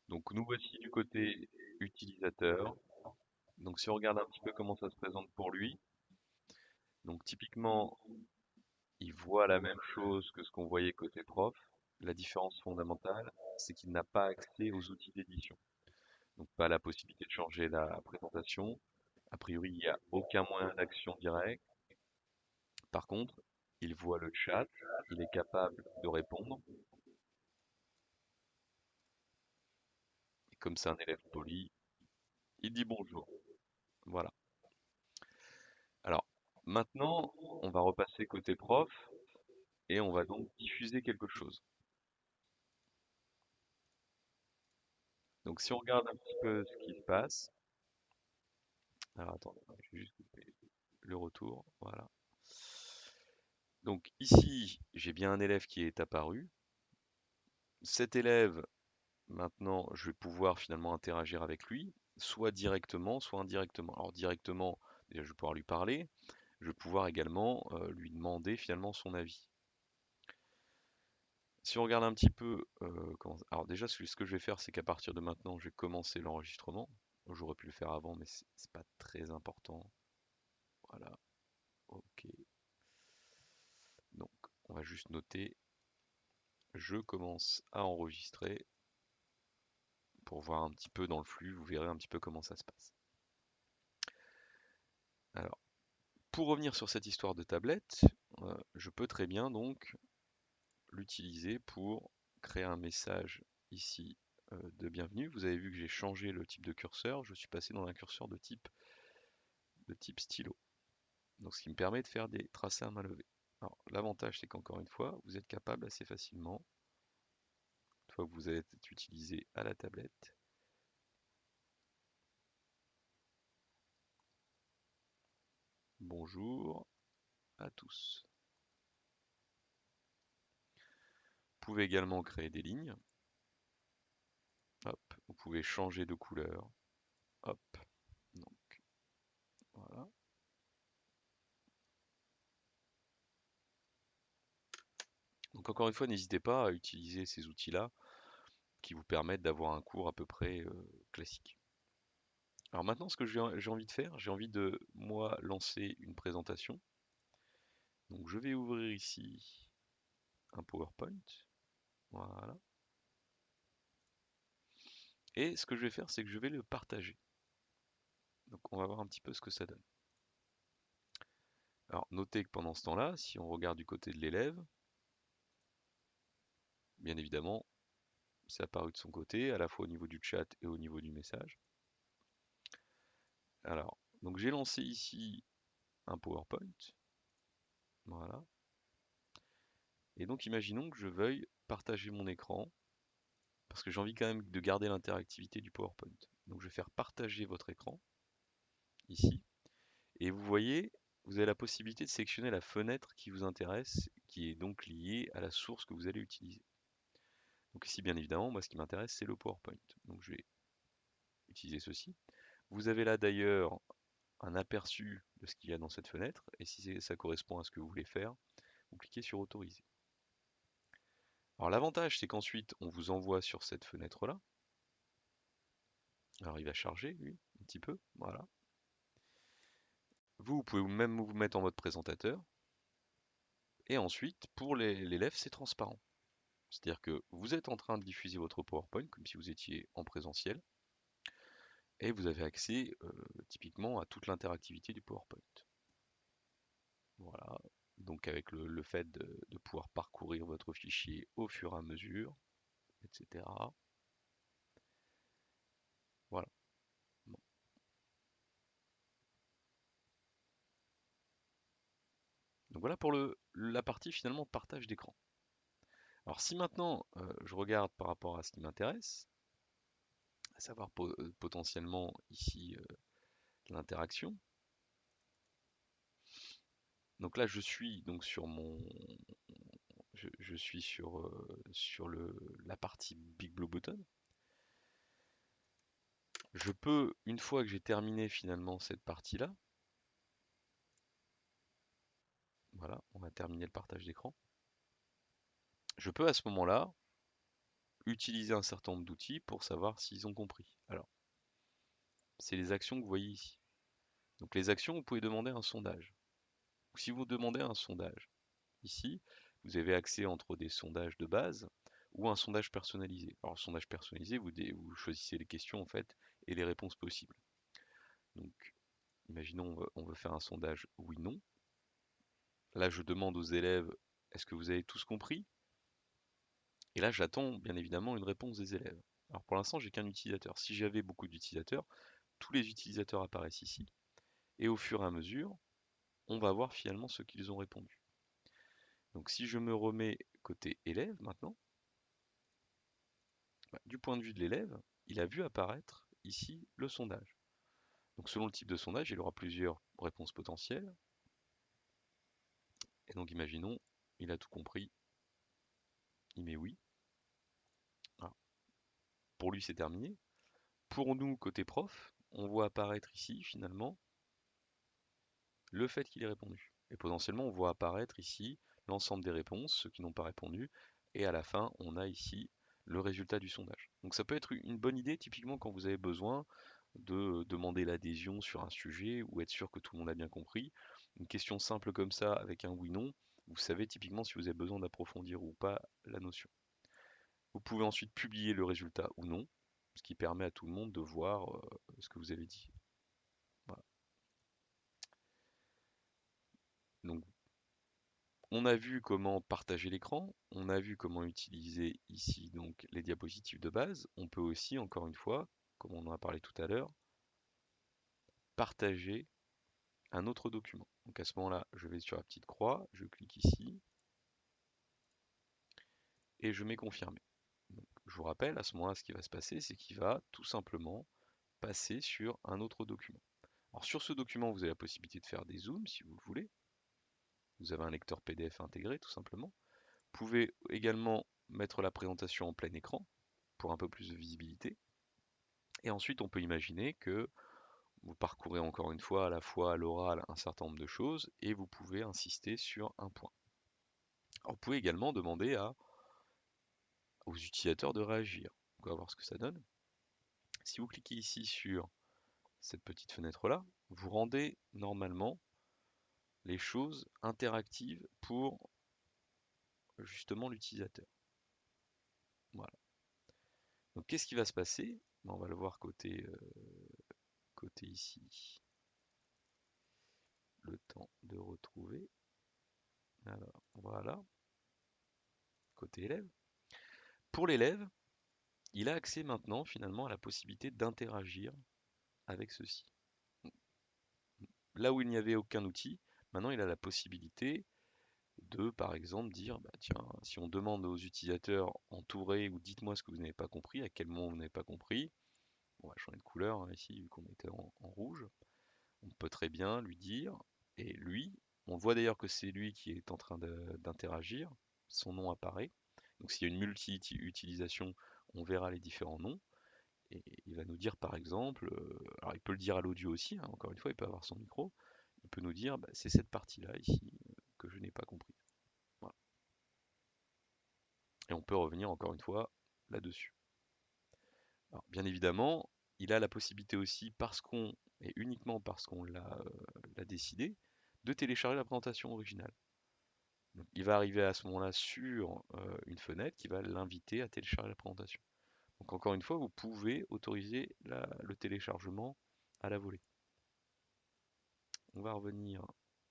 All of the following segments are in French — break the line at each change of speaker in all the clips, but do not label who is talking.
Donc nous voici du côté utilisateur. Donc si on regarde un petit peu comment ça se présente pour lui, donc typiquement il voit la même chose que ce qu'on voyait côté prof. La différence fondamentale, c'est qu'il n'a pas accès aux outils d'édition. Donc pas la possibilité de changer la présentation. A priori, il n'y a aucun moyen d'action direct. Par contre, il voit le chat, il est capable de répondre. Et comme c'est un élève poli, il dit bonjour. Voilà. Alors, maintenant, on va repasser côté prof et on va donc diffuser quelque chose. Donc si on regarde un petit peu ce qui se passe, alors attendez, je vais juste couper le retour, voilà. Donc ici, j'ai bien un élève qui est apparu. Cet élève, maintenant, je vais pouvoir finalement interagir avec lui, soit directement, soit indirectement. Alors directement, déjà, je vais pouvoir lui parler. Je vais pouvoir également lui demander finalement son avis. Si on regarde un petit peu, alors déjà, ce que je vais faire, c'est qu'à partir de maintenant, je vais commencer l'enregistrement. J'aurais pu le faire avant, mais c'est pas très important. Voilà, ok. Donc, on va juste noter, je commence à enregistrer pour voir un petit peu dans le flux, vous verrez un petit peu comment ça se passe. Alors, pour revenir sur cette histoire de tablette, je peux très bien donc l'utiliser pour créer un message ici de bienvenue. Vous avez vu que j'ai changé le type de curseur, je suis passé dans un curseur de type stylo. Donc ce qui me permet de faire des tracés à main levée. Alors l'avantage c'est qu'encore une fois, vous êtes capable assez facilement, une fois que vous êtes utilisé à la tablette, bonjour à tous. Vous pouvez également créer des lignes. Hop, vous pouvez changer de couleur. Hop, donc voilà. Donc encore une fois, n'hésitez pas à utiliser ces outils-là qui vous permettent d'avoir un cours à peu près classique. Alors maintenant, ce que j'ai envie de faire, j'ai envie de, moi, lancer une présentation. Donc je vais ouvrir ici un PowerPoint. Voilà. Et ce que je vais faire, c'est que je vais le partager. Donc on va voir un petit peu ce que ça donne. Alors notez que pendant ce temps-là, si on regarde du côté de l'élève, bien évidemment, c'est apparu de son côté, à la fois au niveau du chat et au niveau du message. Alors, donc j'ai lancé ici un PowerPoint. Voilà. Et donc imaginons que je veuille partager mon écran, parce que j'ai envie quand même de garder l'interactivité du PowerPoint. Donc je vais faire partager votre écran, ici. Et vous voyez, vous avez la possibilité de sélectionner la fenêtre qui vous intéresse, qui est donc liée à la source que vous allez utiliser. Donc ici, bien évidemment, moi ce qui m'intéresse, c'est le PowerPoint. Donc je vais utiliser ceci. Vous avez là d'ailleurs un aperçu de ce qu'il y a dans cette fenêtre, et si ça correspond à ce que vous voulez faire, vous cliquez sur Autoriser. Alors l'avantage, c'est qu'ensuite, on vous envoie sur cette fenêtre-là. Alors il va charger, lui, un petit peu, voilà. Vous pouvez même vous mettre en mode présentateur. Et ensuite, pour l'élève, c'est transparent. C'est-à-dire que vous êtes en train de diffuser votre PowerPoint comme si vous étiez en présentiel, et vous avez accès typiquement à toute l'interactivité du PowerPoint. Voilà, donc avec le fait de pouvoir parcourir votre fichier au fur et à mesure, etc. Voilà. Bon. Donc voilà pour la partie finalement partage d'écran. Alors si maintenant je regarde par rapport à ce qui m'intéresse, à savoir potentiellement ici l'interaction. Donc là je suis donc sur je suis sur la partie Big Blue Button. Je peux, une fois que j'ai terminé finalement cette partie-là, voilà, on a terminé le partage d'écran, je peux à ce moment-là utiliser un certain nombre d'outils pour savoir s'ils ont compris. Alors, c'est les actions que vous voyez ici. Donc les actions, vous pouvez demander un sondage. Si vous demandez un sondage, ici, vous avez accès entre des sondages de base ou un sondage personnalisé. Alors, le sondage personnalisé, vous choisissez les questions en fait et les réponses possibles. Donc, imaginons, on veut faire un sondage oui-non. Là, je demande aux élèves, est-ce que vous avez tous compris? Et là, j'attends bien évidemment une réponse des élèves. Alors pour l'instant, j'ai qu'un utilisateur. Si j'avais beaucoup d'utilisateurs, tous les utilisateurs apparaissent ici. Et au fur et à mesure, on va voir finalement ce qu'ils ont répondu. Donc si je me remets côté élève maintenant, du point de vue de l'élève, il a vu apparaître ici le sondage. Donc selon le type de sondage, il aura plusieurs réponses potentielles. Et donc imaginons, il a tout compris, il met oui. Alors, pour lui, c'est terminé. Pour nous, côté prof, on voit apparaître ici finalement le fait qu'il ait répondu. Et potentiellement, on voit apparaître ici l'ensemble des réponses, ceux qui n'ont pas répondu, et à la fin, on a ici le résultat du sondage. Donc ça peut être une bonne idée typiquement quand vous avez besoin de demander l'adhésion sur un sujet ou être sûr que tout le monde a bien compris. Une question simple comme ça avec un oui/non, vous savez typiquement si vous avez besoin d'approfondir ou pas la notion. Vous pouvez ensuite publier le résultat ou non, ce qui permet à tout le monde de voir ce que vous avez dit. Voilà. Donc on a vu comment partager l'écran, on a vu comment utiliser ici donc les diapositives de base. On peut aussi, encore une fois, comme on en a parlé tout à l'heure, partager un autre document. Donc à ce moment-là, je vais sur la petite croix, je clique ici et je mets confirmer. Donc, je vous rappelle, à ce moment-là, ce qui va se passer, c'est qu'il va tout simplement passer sur un autre document. Alors sur ce document, vous avez la possibilité de faire des zooms si vous le voulez. Vous avez un lecteur PDF intégré tout simplement. Vous pouvez également mettre la présentation en plein écran pour un peu plus de visibilité. Et ensuite, on peut imaginer que vous parcourez encore une fois à la fois à l'oral un certain nombre de choses et vous pouvez insister sur un point. Alors, vous pouvez également demander aux utilisateurs de réagir. On va voir ce que ça donne. Si vous cliquez ici sur cette petite fenêtre-là, vous rendez normalement les choses interactives pour justement l'utilisateur. Voilà. Donc qu'est-ce qui va se passer? On va le voir côté ici. Le temps de retrouver. Alors voilà, côté élève. Pour l'élève, il a accès maintenant finalement à la possibilité d'interagir avec ceci. Là où il n'y avait aucun outil, maintenant il a la possibilité de par exemple dire bah, tiens, si on demande aux utilisateurs entourés ou dites-moi ce que vous n'avez pas compris, à quel moment vous n'avez pas compris, on va changer de couleur hein, ici vu qu'on était en rouge, on peut très bien lui dire, et lui, on voit d'ailleurs que c'est lui qui est en train d'interagir, son nom apparaît, donc s'il y a une multi-utilisation, on verra les différents noms, et il va nous dire par exemple, alors il peut le dire à l'audio aussi, hein, encore une fois, il peut avoir son micro, il peut nous dire bah, c'est cette partie-là ici que je n'ai pas compris. Voilà. Et on peut revenir encore une fois là-dessus. Alors, bien évidemment, il a la possibilité aussi, parce qu'on, et uniquement parce qu'on l'a décidé, de télécharger la présentation originale. Donc, il va arriver à ce moment-là sur une fenêtre qui va l'inviter à télécharger la présentation. Donc encore une fois, vous pouvez autoriser le téléchargement à la volée. On va revenir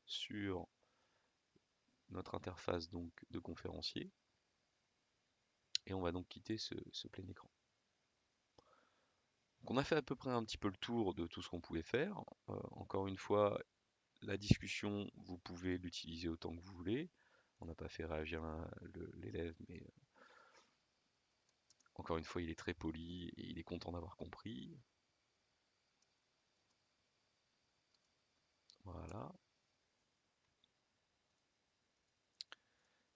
sur notre interface donc de conférencier et on va donc quitter ce plein écran. Donc on a fait à peu près un petit peu le tour de tout ce qu'on pouvait faire. Encore une fois, la discussion, vous pouvez l'utiliser autant que vous voulez. On n'a pas fait réagir l'élève, mais encore une fois, il est très poli et il est content d'avoir compris. Voilà.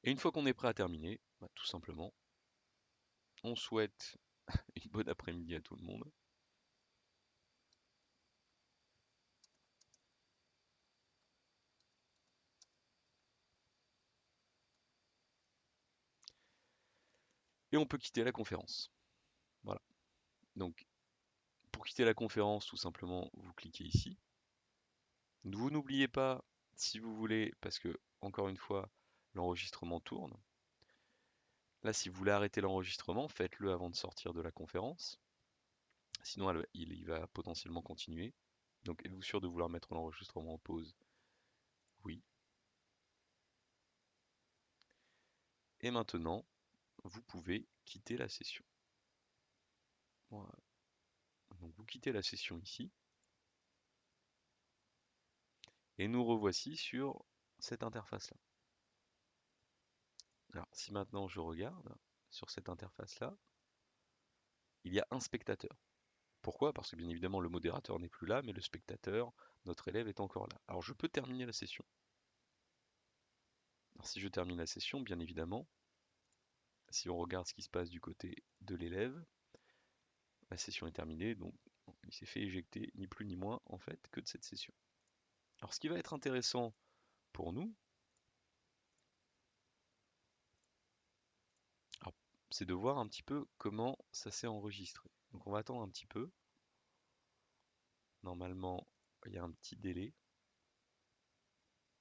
Et une fois qu'on est prêt à terminer, bah, tout simplement, on souhaite une bonne après-midi à tout le monde. Et on peut quitter la conférence. Voilà. Donc, pour quitter la conférence, tout simplement, vous cliquez ici. Vous n'oubliez pas, si vous voulez, parce que, encore une fois, l'enregistrement tourne. Là, si vous voulez arrêter l'enregistrement, faites-le avant de sortir de la conférence. Sinon, il va potentiellement continuer. Donc, êtes-vous sûr de vouloir mettre l'enregistrement en pause? Oui. Et maintenant, vous pouvez quitter la session. Voilà. Donc, vous quittez la session ici. Et nous revoici sur cette interface-là. Alors, si maintenant je regarde sur cette interface-là, il y a un spectateur. Pourquoi? Parce que bien évidemment, le modérateur n'est plus là, mais le spectateur, notre élève, est encore là. Alors, je peux terminer la session. Alors, si je termine la session, bien évidemment, si on regarde ce qui se passe du côté de l'élève, la session est terminée, donc il s'est fait éjecter ni plus ni moins en fait que de cette session. Alors ce qui va être intéressant pour nous, c'est de voir un petit peu comment ça s'est enregistré. Donc on va attendre un petit peu. Normalement, il y a un petit délai.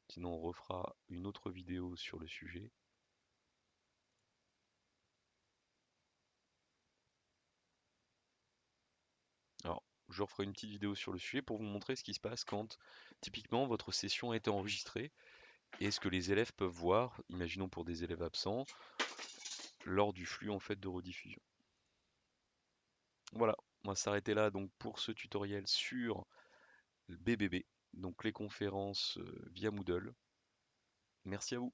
Sinon, on refera une autre vidéo sur le sujet. Alors, je referai une petite vidéo sur le sujet pour vous montrer ce qui se passe quand, typiquement, votre session a été enregistrée et ce que les élèves peuvent voir, imaginons pour des élèves absents, lors du flux en fait de rediffusion. Voilà, on va s'arrêter là donc pour ce tutoriel sur le BBB, donc les conférences via Moodle. Merci à vous.